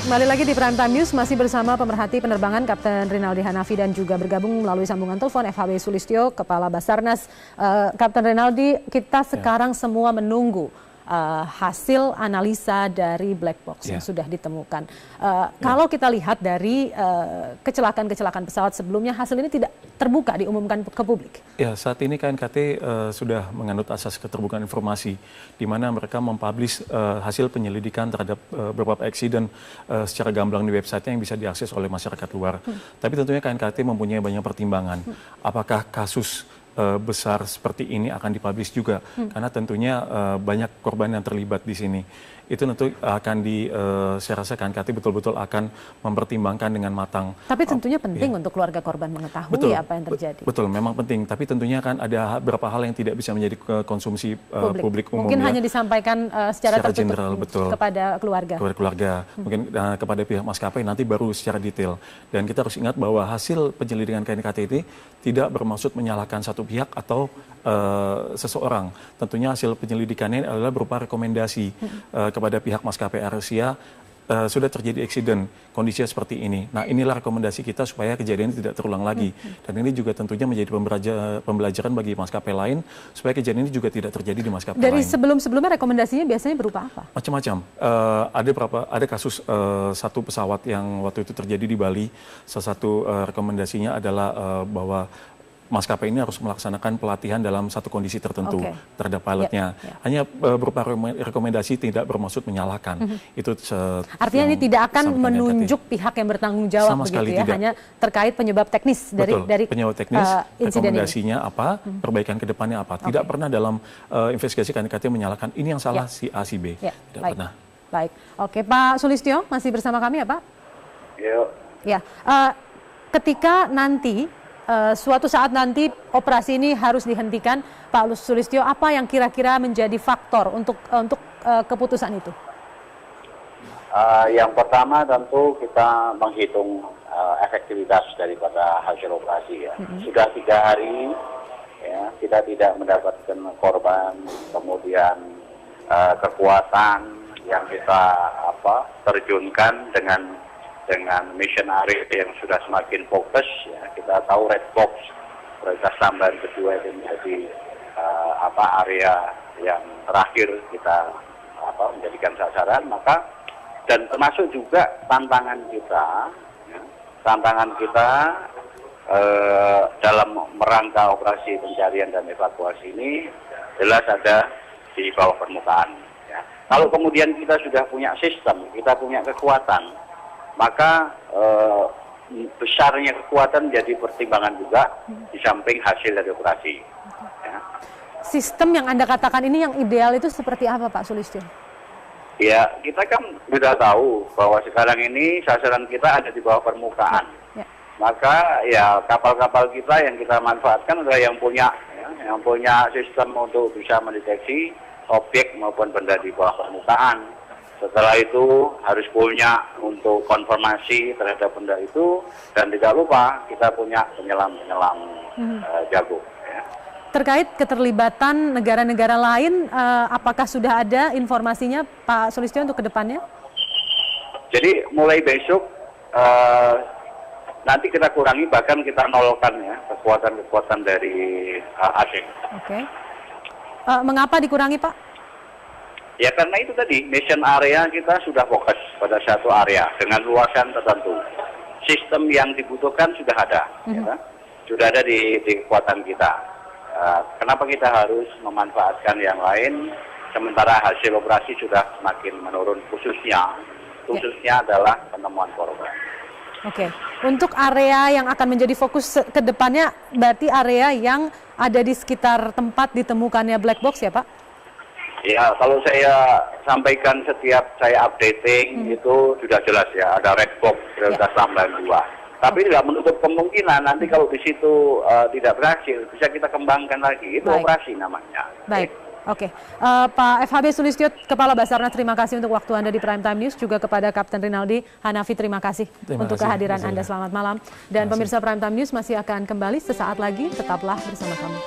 Kembali lagi di Prime Time News, masih bersama pemerhati penerbangan Kapten Rinaldi Hanafi dan juga bergabung melalui sambungan telepon FHB Sulistyo, Kepala Basarnas. Kapten Rinaldi, kita sekarang semua menunggu hasil analisa dari black box yang sudah ditemukan. Kalau kita lihat dari kecelakaan-kecelakaan pesawat sebelumnya, hasil ini tidak terbuka diumumkan ke publik. Ya, saat ini KNKT sudah menganut asas keterbukaan informasi, di mana mereka mempublish hasil penyelidikan terhadap beberapa eksiden secara gamblang di websitenya yang bisa diakses oleh masyarakat luar. Tapi tentunya KNKT mempunyai banyak pertimbangan. Apakah kasus besar seperti ini akan dipublish juga, karena tentunya banyak korban yang terlibat di sini. Itu tentu akan saya rasa KNKT betul-betul akan mempertimbangkan dengan matang. Tapi tentunya penting untuk keluarga korban mengetahui apa yang terjadi. Betul, memang penting. Tapi tentunya kan ada beberapa hal yang tidak bisa menjadi konsumsi publik umum. Mungkin hanya disampaikan secara tertutup general, kepada keluarga. Mungkin kepada pihak maskapai nanti baru secara detail. Dan kita harus ingat bahwa hasil penyelidikan KNKT ini tidak bermaksud menyalahkan satu pihak atau seseorang. Tentunya hasil penyelidikannya adalah berupa rekomendasi kepada pihak maskapai AirAsia. Sudah terjadi eksiden, kondisinya seperti ini. Nah, inilah rekomendasi kita supaya kejadian ini tidak terulang lagi. Dan ini juga tentunya menjadi pembelajaran bagi maskapai lain, supaya kejadian ini juga tidak terjadi di maskapai lain. Dari sebelum-sebelumnya rekomendasinya biasanya berupa apa? Macam-macam. Ada kasus satu pesawat yang waktu itu terjadi di Bali. Salah satu rekomendasinya adalah bahwa maskapai ini harus melaksanakan pelatihan dalam satu kondisi tertentu terhadap pilotnya. Hanya berupa rekomendasi, tidak bermaksud menyalahkan. Itu artinya ini tidak akan menunjuk pihak yang bertanggung jawab sama begitu ya, tidak. Hanya terkait penyebab teknis dari penyebab teknis, rekomendasinya apa, perbaikan ke depannya apa. Tidak pernah dalam investigasi KNKT menyalahkan ini yang salah si A si B. Tidak pernah. Baik. Oke, Pak Sulistyo masih bersama kami ya, Pak? Ya. Ketika nanti suatu saat nanti operasi ini harus dihentikan, Pak Sulistyo, apa yang kira-kira menjadi faktor untuk keputusan itu? Yang pertama tentu kita menghitung efektivitas daripada hasil operasi ya. Sudah 3 hari ya, kita tidak mendapatkan korban, kemudian kekuatan yang kita terjunkan dengan mission area yang sudah semakin fokus, ya, kita tahu red box prioritas tambahan kedua itu menjadi area yang terakhir kita menjadikan sasaran, maka dan termasuk juga tantangan kita dalam merangka operasi pencarian dan evakuasi ini jelas ada di bawah permukaan. Ya. Kalau kemudian kita sudah punya sistem, kita punya kekuatan, maka besarnya kekuatan menjadi pertimbangan juga di samping hasil dari operasi. Ya. Sistem yang Anda katakan ini yang ideal itu seperti apa, Pak Sulistyo? Ya, kita kan sudah tahu bahwa sekarang ini sasaran kita ada di bawah permukaan. Maka ya kapal-kapal kita yang kita manfaatkan adalah yang punya sistem untuk bisa mendeteksi objek maupun benda di bawah permukaan. Setelah itu harus punya untuk konfirmasi terhadap benda itu, dan tidak lupa kita punya penyelam-penyelam jago. Ya. Terkait keterlibatan negara-negara lain, apakah sudah ada informasinya Pak Sulistyo untuk kedepannya? Jadi mulai besok nanti kita kurangi, bahkan kita nolkan ya kekuatan-kekuatan dari asing. Oke. Mengapa dikurangi, Pak? Ya karena itu tadi, mission area kita sudah fokus pada satu area dengan luasan tertentu. Sistem yang dibutuhkan sudah ada, sudah ada di kekuatan kita. Kenapa kita harus memanfaatkan yang lain, sementara hasil operasi sudah semakin menurun, khususnya adalah penemuan korban. Oke, untuk area yang akan menjadi fokus ke depannya, berarti area yang ada di sekitar tempat ditemukannya black box ya, Pak? Ya, kalau saya sampaikan setiap saya updating itu sudah jelas ya, ada red box prioritas tambahan 2. Tapi tidak menutup kemungkinan nanti kalau di situ tidak berhasil, bisa kita kembangkan lagi. Itu operasi namanya. Baik, oke. Pak FHB Sulistyo, Kepala Basarnas, terima kasih untuk waktu Anda di Prime Time News. Juga kepada Kapten Rinaldi Hanafi, terima kasih untuk kehadiran Anda. Selamat malam. Dan pemirsa Prime Time News masih akan kembali sesaat lagi. Tetaplah bersama kami.